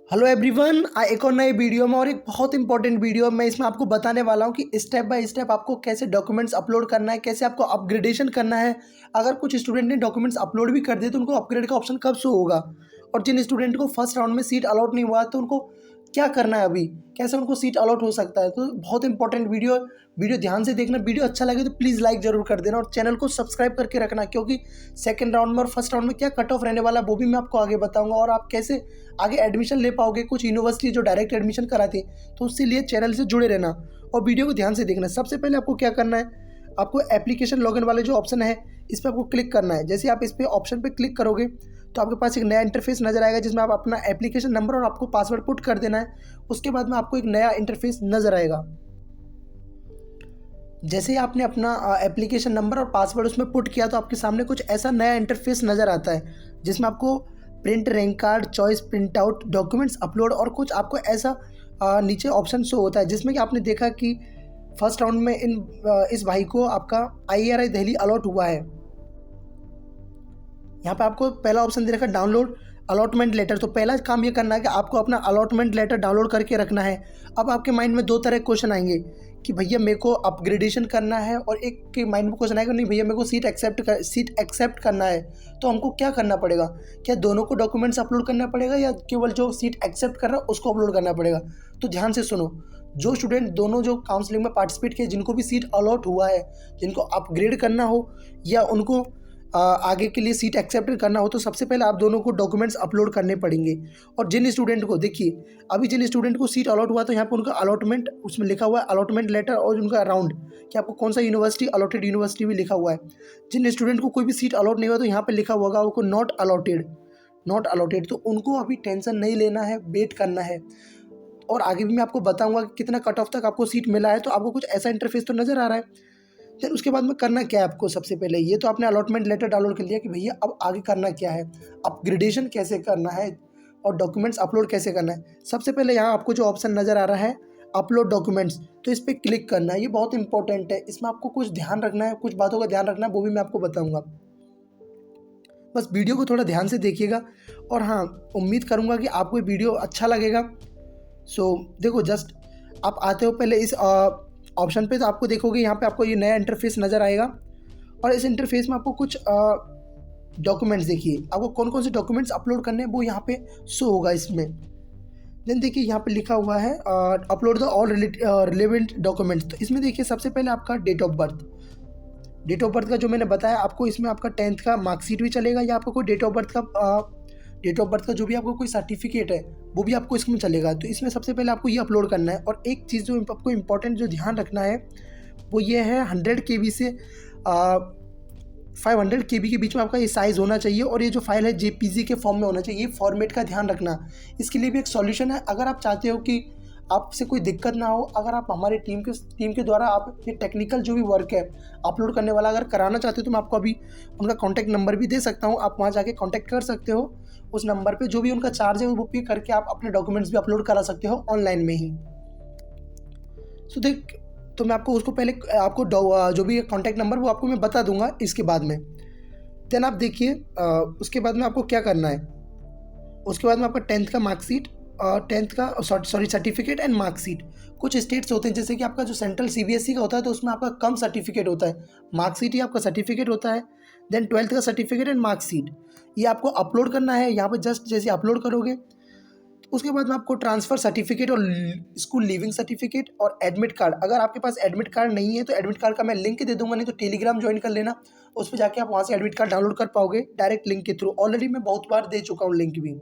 Hello everyone, एक और नए वीडियो में और एक बहुत इंपॉर्टेंट वीडियो में इसमें आपको बताने वाला हूँ कि स्टेप बाय स्टेप आपको कैसे डॉक्यूमेंट्स अपलोड करना है, कैसे आपको अपग्रेडेशन करना है। अगर कुछ स्टूडेंट ने डॉक्यूमेंट्स अपलोड भी कर दिए तो उनको अपग्रेड का ऑप्शन कब शो होगा, और जिन स्टूडेंट को फर्स्ट राउंड में सीट अलॉट नहीं हुआ तो उनको क्या करना है, अभी कैसे उनको सीट अलॉट हो सकता है। तो बहुत इंपॉर्टेंट वीडियो ध्यान से देखना। वीडियो अच्छा लगे तो प्लीज़ लाइक जरूर कर देना और चैनल को सब्सक्राइब करके रखना, क्योंकि सेकंड राउंड में और फर्स्ट राउंड में क्या कट ऑफ रहने वाला है वो भी मैं आपको आगे बताऊंगा, और आप कैसे आगे एडमिशन ले पाओगे। कुछ यूनिवर्सिटी जो डायरेक्ट एडमिशन कराती है, तो उसके लिए चैनल से जुड़े रहना और वीडियो को ध्यान से देखना। सबसे पहले आपको क्या करना है, आपको एप्लीकेशन लॉगिन वाले जो ऑप्शन है इस पर आपको क्लिक करना है। जैसे आप इस पर ऑप्शन पे क्लिक करोगे तो आपके पास एक नया इंटरफेस नजर आएगा, जिसमें आप अपना एप्लीकेशन नंबर और आपको पासवर्ड पुट कर देना है। उसके बाद में आपको एक नया इंटरफेस नजर आएगा। जैसे ही आपने अपना एप्लीकेशन नंबर और पासवर्ड उसमें पुट किया तो आपके सामने कुछ ऐसा नया इंटरफेस नज़र आता है, जिसमें आपको print rank card, choice print out, documents upload और कुछ आपको ऐसा नीचे ऑप्शन शो होता है। जिसमें कि आपने देखा कि फर्स्ट राउंड में इस भाई को आपका IRI दिल्ली अलॉट हुआ है। यहाँ पे आपको पहला ऑप्शन दे रखा है डाउनलोड अलॉटमेंट लेटर। तो पहला काम ये करना है कि आपको अपना अलॉटमेंट लेटर डाउनलोड करके रखना है। अब आपके माइंड में दो तरह के क्वेश्चन आएंगे कि भैया मेरे को अपग्रेडेशन करना है, और एक के माइंड में क्वेश्चन आएगा नहीं भैया मेरे को सीट एक्सेप्ट करना है। तो हमको क्या करना पड़ेगा, क्या दोनों को डॉक्यूमेंट्स अपलोड करना पड़ेगा या केवल जो सीट एक्सेप्ट कर रहा है उसको अपलोड करना पड़ेगा। तो ध्यान से सुनो, जो स्टूडेंट दोनों जो काउंसलिंग में पार्टिसिपेट किए, जिनको भी सीट अलॉट हुआ है, जिनको अपग्रेड करना हो या उनको आगे के लिए सीट एक्सेप्ट करना हो, तो सबसे पहले आप दोनों को डॉक्यूमेंट्स अपलोड करने पड़ेंगे। और जिन स्टूडेंट को देखिए, अभी जिन स्टूडेंट को सीट अलॉट हुआ तो यहाँ पर उनका अलॉटमेंट उसमें लिखा हुआ है अलॉटमेंट लेटर, और उनका राउंड कि आपको कौन सा यूनिवर्सिटी अलॉटेड यूनिवर्सिटी भी लिखा हुआ है। जिन स्टूडेंट को कोई भी सीट अलॉट नहीं हुआ तो यहाँ पर लिखा हुआ उनको नॉट अलॉटेड। तो उनको अभी टेंशन नहीं लेना है, वेट करना है। और आगे भी मैं आपको बताऊँगा कि कितना कट ऑफ तक आपको सीट मिला है। तो आपको कुछ ऐसा इंटरफेस तो नज़र आ रहा है। फिर उसके बाद में करना क्या है आपको, सबसे पहले ये तो आपने अलॉटमेंट लेटर डाउनलोड कर लिया कि भैया अब आगे करना क्या है, अपग्रेडेशन कैसे करना है और डॉक्यूमेंट्स अपलोड कैसे करना है। सबसे पहले यहाँ आपको जो ऑप्शन नज़र आ रहा है अपलोड डॉक्यूमेंट्स, तो इस पर क्लिक करना है। ये बहुत इंपॉर्टेंट है, इसमें आपको कुछ ध्यान रखना है, कुछ बातों का ध्यान रखना है, वो भी मैं आपको बताऊँगा। बस वीडियो को थोड़ा ध्यान से देखिएगा, और हाँ, उम्मीद करूँगा कि आपको ये वीडियो अच्छा लगेगा। देखो, जस्ट आप आते हो पहले इस ऑप्शन पे, तो आपको देखोगे यहाँ पे आपको ये नया इंटरफेस नज़र आएगा, और इस इंटरफेस में आपको कुछ डॉक्यूमेंट्स, देखिए आपको कौन कौन से डॉक्यूमेंट्स अपलोड करने हैं वो यहाँ पे शो होगा इसमें। देन देखिए यहाँ पे लिखा हुआ है upload the all relevant documents. तो इसमें देखिए सबसे पहले आपका डेट ऑफ बर्थ का जो मैंने बताया आपको, इसमें आपका 10th का मार्कशीट भी चलेगा, या आपको कोई डेट ऑफ बर्थ का जो भी आपको कोई सर्टिफिकेट है वो भी आपको इसमें चलेगा। तो इसमें सबसे पहले आपको ये अपलोड करना है। और एक चीज़ जो आपको इम्पोर्टेंट जो ध्यान रखना है वो ये है 100 KB से 500 KB के बीच में आपका ये साइज़ होना चाहिए, और ये जो फाइल है JPG के फॉर्म में होना चाहिए। ये फॉर्मेट का ध्यान रखना। इसके लिए भी एक सॉल्यूशन है। अगर आप चाहते हो कि आपसे कोई दिक्कत ना हो, अगर आप हमारे टीम के द्वारा आप ये टेक्निकल जो भी वर्क है अपलोड करने वाला अगर कराना चाहते हो, तो मैं आपको अभी उनका कॉन्टैक्ट नंबर भी दे सकता हूँ। आप वहाँ जाके कॉन्टैक्ट कर सकते हो। उस नंबर पे जो भी उनका चार्ज है वो पे करके आप अपने डॉक्यूमेंट्स भी अपलोड करा सकते हो ऑनलाइन में ही। तो मैं आपको उसको पहले आपको जो भी कॉन्टैक्ट नंबर वो आपको मैं बता दूंगा इसके बाद में। देन आप देखिए उसके बाद में आपको क्या करना है। उसके बाद में आपका 10th का मार्कशीट, 10th का सर्टिफिकेट एंड मार्कशीट। कुछ स्टेट्स होते हैं जैसे कि आपका जो सेंट्रल CBSE का होता है तो उसमें आपका कम सर्टिफिकेट होता है, मार्कशीट ही आपका सर्टिफिकेट होता है। देन 12th का सर्टिफिकेट एंड मार्कशीट ये आपको अपलोड करना है। यहाँ पे जस्ट जैसे अपलोड करोगे तो उसके बाद में आपको ट्रांसफ़र सर्टिफिकेट और स्कूल लीविंग सर्टिफिकेट और एडमिट कार्ड। अगर आपके पास एडमिट कार्ड नहीं है तो एडमिट कार्ड का मैं लिंक दे दूंगा, नहीं तो टेलीग्राम ज्वाइन कर लेना, उस पर जाके आप वहाँ से एडमिट कार्ड डाउनलोड कर पाओगे डायरेक्ट लिंक के थ्रू। ऑलरेडी मैं बहुत बार दे चुका हूँ लिंक भी।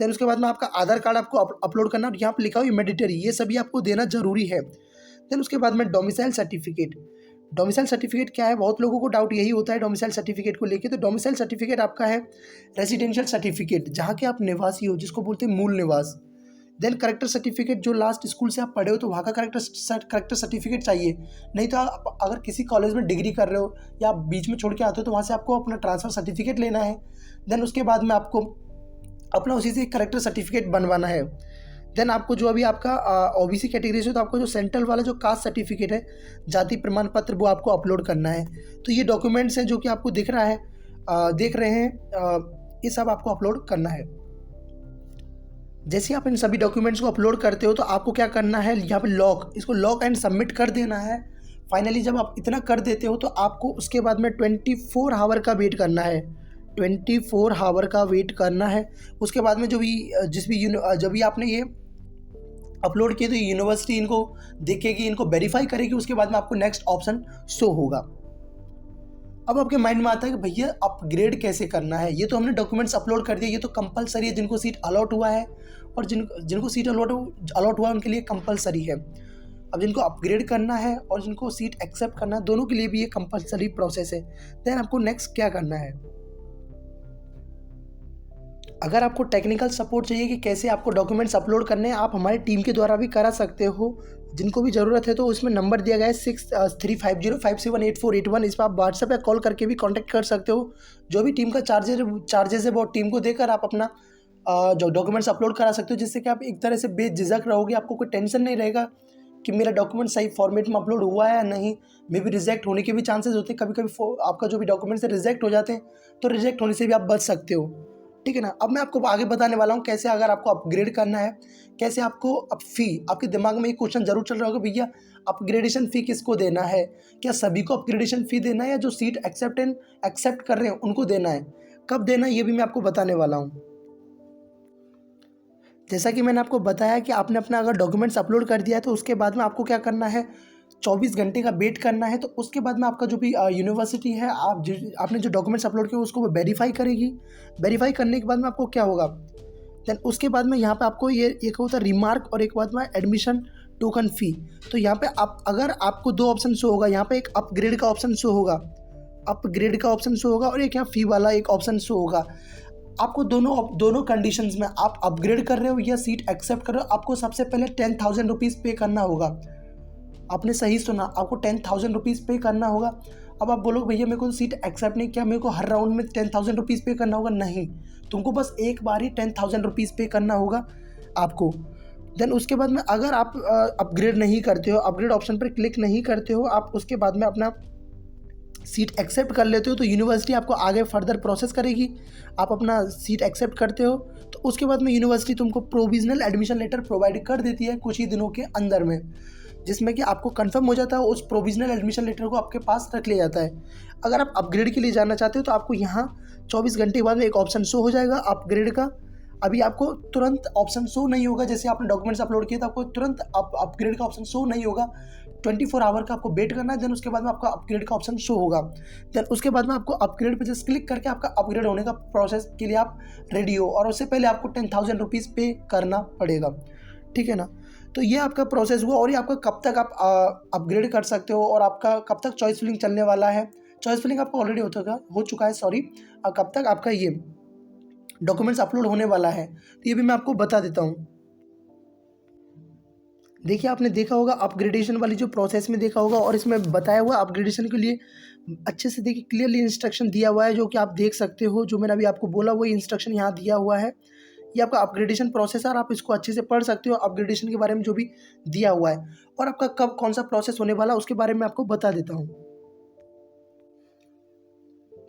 देन उसके बाद में आपका आधार कार्ड आपको अपलोड करना, और यहाँ पर लिखा हुआ है मैंडेटरी, ये सभी आपको देना जरूरी है। देन उसके बाद में डोमिसाइल सर्टिफिकेट क्या है, बहुत लोगों को डाउट यही होता है डोमिसाइल सर्टिफिकेट को लेके। तो डोमिसाइल सर्टिफिकेट आपका है रेजिडेंशियल सर्टिफिकेट, जहाँ के आप निवासी हो, जिसको बोलते हैं मूल निवास। देन करेक्टर सर्टिफिकेट, जो लास्ट स्कूल से आप पढ़े हो तो वहाँ का करेक्टर सर्टिफिकेट चाहिए। नहीं तो आप अगर किसी कॉलेज में डिग्री कर रहे हो या आप बीच में छोड़ के आते हो तो वहाँ से आपको अपना ट्रांसफ़र सर्टिफिकेट लेना है। देन उसके बाद में आपको अपना उसी से करेक्टर सर्टिफिकेट बनवाना है। देन आपको जो अभी आपका OBC कैटेगरी से, तो आपको जो सेंट्रल वाला जो कास्ट सर्टिफिकेट है, जाति प्रमाण पत्र, वो आपको अपलोड करना है। तो ये डॉक्यूमेंट्स हैं जो कि आपको दिख रहा है, देख रहे हैं, ये सब आपको अपलोड करना है। जैसे आप इन सभी डॉक्यूमेंट्स को अपलोड करते हो तो आपको क्या करना है, यहाँ पे लॉक, इसको लॉक एंड सबमिट कर देना है। फाइनली जब आप इतना कर देते हो तो आपको उसके बाद में 24 आवर का वेट करना है, 24 आवर का वेट करना है। उसके बाद में जब भी आपने ये अपलोड किए तो यूनिवर्सिटी इनको देखेगी, इनको वेरीफाई करेगी, उसके बाद में आपको नेक्स्ट ऑप्शन शो होगा। अब आपके माइंड में आता है कि भैया अपग्रेड कैसे करना है, ये तो हमने डॉक्यूमेंट्स अपलोड कर दिए, ये तो कंपलसरी है, जिनको सीट अलॉट हुआ है और जिनको सीट अलॉट हुआ है उनके लिए कंपलसरी है। अब जिनको अपग्रेड करना है और जिनको सीट एक्सेप्ट करना है, दोनों के लिए भी ये कंपलसरी प्रोसेस है। देन आपको नेक्स्ट क्या करना है, अगर आपको टेक्निकल सपोर्ट चाहिए कि कैसे आपको डॉक्यूमेंट्स अपलोड करने हैं, आप हमारी टीम के द्वारा भी करा सकते हो। जिनको भी ज़रूरत है तो उसमें नंबर दिया गया है 6350578481, इस पर आप व्हाट्सएप या कॉल करके भी कांटेक्ट कर सकते हो। जो भी टीम का चार्जेस है वो टीम को देकर आप अपना जो डॉक्यूमेंट्स अपलोड करा सकते हो, जिससे कि आप एक तरह से बेझिझक रहोगे, आपको कोई टेंशन नहीं रहेगा कि मेरा डॉक्यूमेंट सही फॉर्मेट में अपलोड हुआ है या नहीं। मे भी रिजेक्ट होने के भी चांसेस होते हैं, कभी कभी आपका जो भी डॉक्यूमेंट्स है रिजेक्ट हो जाते हैं, तो रिजेक्ट होने से भी आप बच सकते हो, ठीक है ना। अब मैं आपको आगे बताने वाला हूँ कैसे अगर आपको अपग्रेड करना है, कैसे आपको आपके दिमाग में एक क्वेश्चन जरूर चल रहा होगा, भैया अपग्रेडेशन फ़ी किसको देना है, क्या सभी को अपग्रेडेशन फ़ी देना है या जो सीट एक्सेप्ट कर रहे हैं उनको देना है, कब देना है, ये भी मैं आपको बताने वाला हूँ। जैसा कि मैंने आपको बताया कि आपने अपना अगर डॉक्यूमेंट्स अपलोड कर दिया है तो उसके बाद में आपको क्या करना है, 24 घंटे का वेट करना है। तो उसके बाद में आपका जो भी यूनिवर्सिटी है, आपने जो डॉक्यूमेंट्स अपलोड किए उसको वो वेरीफाई करेगी। वेरीफाई करने के बाद में आपको क्या होगा, देन उसके बाद में यहाँ पे आपको ये एक होता है रिमार्क और एक बाद में एडमिशन टोकन फ़ी। तो यहाँ पे अगर आपको दो ऑप्शन शो होगा, यहाँ पे एक अपग्रेड का ऑप्शन शो होगा, और एक यहाँ फ़ी वाला एक ऑप्शन शो होगा। आपको दोनों कंडीशंस में, आप अपग्रेड कर रहे हो या सीट एक्सेप्ट कर रहे हो, आपको सबसे पहले 10,000 रुपीज़ पे करना होगा। आपने सही सुना, आपको 10,000 रुपीज़ पे करना होगा। अब आप बोलोगे भैया मेरे को तो सीट एक्सेप्ट नहीं किया, मेरे को हर राउंड में 10,000 रुपीज़ पे करना होगा। नहीं, तुमको बस एक बार ही 10,000 रुपीज़ पे करना होगा आपको। देन उसके बाद में अगर आप अपग्रेड नहीं करते हो, अपग्रेड ऑप्शन पर क्लिक नहीं करते हो, आप उसके बाद में अपना सीट एक्सेप्ट कर लेते हो तो यूनिवर्सिटी आपको आगे फर्दर प्रोसेस करेगी। आप अपना सीट एक्सेप्ट करते हो तो उसके बाद में यूनिवर्सिटी तुमको प्रोविजनल एडमिशन लेटर प्रोवाइड कर देती है कुछ ही दिनों के अंदर में, जिसमें कि आपको कंफर्म हो जाता है, उस प्रोविजनल एडमिशन लेटर को आपके पास रख लिया जाता है। अगर आप अपग्रेड के लिए जाना चाहते हो तो आपको यहाँ 24 घंटे के बाद में एक ऑप्शन शो हो जाएगा अपग्रेड का। अभी आपको तुरंत ऑप्शन शो नहीं होगा, जैसे आपने डॉक्यूमेंट्स अपलोड किए तो आपको तुरंत अपग्रेड का ऑप्शन शो नहीं होगा। 24 आवर का आपको वेट करना है, देन उसके बाद में आपका अपग्रेड का ऑप्शन शो होगा। देन उसके बाद में आपको अपग्रेड पे जस्ट क्लिक करके आपका अपग्रेड होने का प्रोसेस के लिए आप रेडी हो, और उससे पहले आपको 10,000 रुपीज़ पे करना पड़ेगा, ठीक है ना। तो ये आपका प्रोसेस हुआ, और ये आपका कब तक आप अपग्रेड कर सकते हो और आपका कब तक चॉइस फिलिंग चलने वाला है। चॉइस फिलिंग आपका ऑलरेडी हो चुका है, सॉरी, कब तक आपका ये डॉक्यूमेंट्स अपलोड होने वाला है तो ये भी मैं आपको बता देता हूँ। देखिए, आपने देखा होगा अपग्रेडेशन वाली जो प्रोसेस में देखा होगा, और इसमें बताया हुआ अपग्रेडेशन के लिए अच्छे से देखिए क्लियरली इंस्ट्रक्शन दिया हुआ है, जो कि आप देख सकते हो। जो मैंने अभी आपको बोला वही इंस्ट्रक्शन यहाँ दिया हुआ है। ये आपका अपग्रेडेशन प्रोसेस है और आप इसको अच्छे से पढ़ सकते हो, अपग्रेडेशन के बारे में जो भी दिया हुआ है, और आपका कब कौन सा प्रोसेस होने वाला उसके बारे में आपको बता देता हूँ।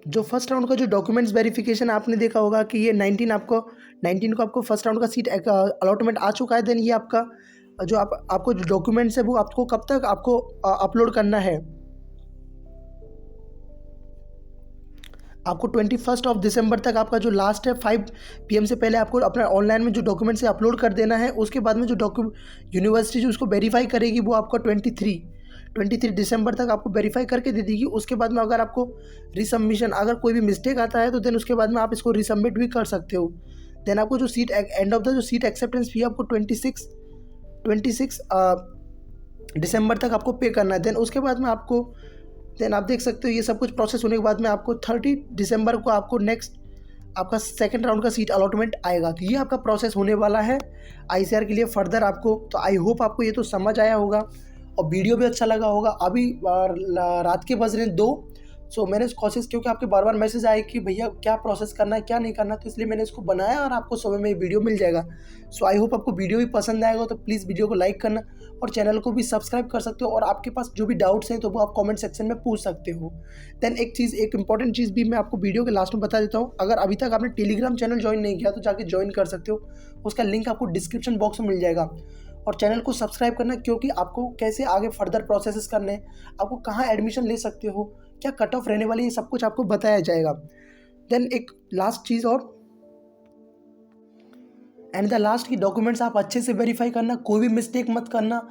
जो फर्स्ट राउंड का जो डॉक्यूमेंट्स वेरिफिकेशन आपने देखा होगा कि ये 19 को आपको फर्स्ट राउंड का सीट अलॉटमेंट आ चुका है। देन ये आपका जो आपको जो डॉक्यूमेंट्स है वो आपको कब तक आपको अपलोड करना है, आपको 21 दिसंबर तक आपका जो लास्ट है 5 PM से पहले आपको अपना ऑनलाइन में जो डॉक्यूमेंट्स है अपलोड कर देना है। उसके बाद में जो यूनिवर्सिटी जो उसको वेरीफाई करेगी वो आपका 23 दिसंबर तक आपको वेरीफाई करके दे देगी। उसके बाद में अगर आपको रिसबमिशन, अगर कोई भी मिस्टेक आता है तो देन उसके बाद में आप इसको रिसबमिट भी कर सकते हो। देन आपको जो सीट एंड ऑफ द जो सीट एक्सेप्टेंस फी आपको 26 दिसंबर तक आपको पे करना है। देन उसके बाद में आपको आप देख सकते हो ये सब कुछ प्रोसेस होने के बाद में आपको 30 दिसंबर को आपको नेक्स्ट आपका सेकंड राउंड का सीट अलॉटमेंट आएगा। तो ये आपका प्रोसेस होने वाला है ICAR के लिए फर्दर आपको। तो आई होप आपको ये तो समझ आया होगा और वीडियो भी अच्छा लगा होगा। अभी रात के बज रहे हैं 2, सो मैंने कोशिश, क्योंकि आपके बार बार मैसेज आए कि भैया क्या प्रोसेस करना है क्या नहीं करना, तो इसलिए मैंने इसको बनाया और आपको सुबह में वीडियो मिल जाएगा। सो आई होप आपको वीडियो भी पसंद आएगा, तो प्लीज़ वीडियो को लाइक करना और चैनल को भी सब्सक्राइब कर सकते हो, और आपके पास जो भी डाउट्स हैं तो वो आप कमेंट सेक्शन में पूछ सकते हो। देन एक इंपॉर्टेंट चीज़ भी मैं आपको वीडियो के लास्ट में बता देता हूँ, अगर अभी तक आपने टेलीग्राम चैनल ज्वाइन नहीं किया तो जाके ज्वाइन कर सकते हो, उसका लिंक आपको डिस्क्रिप्शन बॉक्स में मिल जाएगा। और चैनल को सब्सक्राइब करना, क्योंकि आपको कैसे आगे फर्दर प्रोसेसेस करने हैं, आपको कहाँ एडमिशन ले सकते हो, क्या कट ऑफ रहने वाली है, सब कुछ आपको बताया जाएगा। देन एक लास्ट चीज़ और, एंड द लास्ट की डॉक्यूमेंट्स आप अच्छे से वेरीफाई करना, कोई भी मिस्टेक मत करना।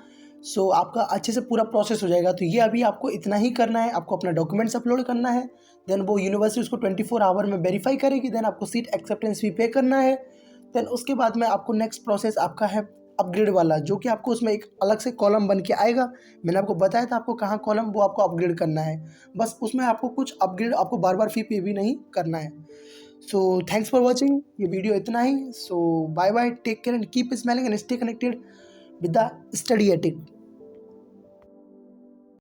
सो आपका अच्छे से पूरा प्रोसेस हो जाएगा। तो ये अभी आपको इतना ही करना है, आपको अपना डॉक्यूमेंट्स अपलोड करना है, देन वो यूनिवर्सिटी उसको 24 आवर में वेरीफाई करेगी, देन आपको सीट एक्सेप्टेंस फी पे करना है। देन उसके बाद में आपको नेक्स्ट प्रोसेस आपका है अपग्रेड वाला, जो कि आपको उसमें एक अलग से कॉलम बन के आएगा। मैंने आपको बताया था आपको कहाँ कॉलम, वो आपको अपग्रेड करना है। बस उसमें आपको कुछ अपग्रेड, आपको बार बार फी पे भी नहीं करना है। सो थैंक्स फॉर वॉचिंग, ये वीडियो इतना ही। So bye bye, take care and keep smiling and stay connected with the study attic.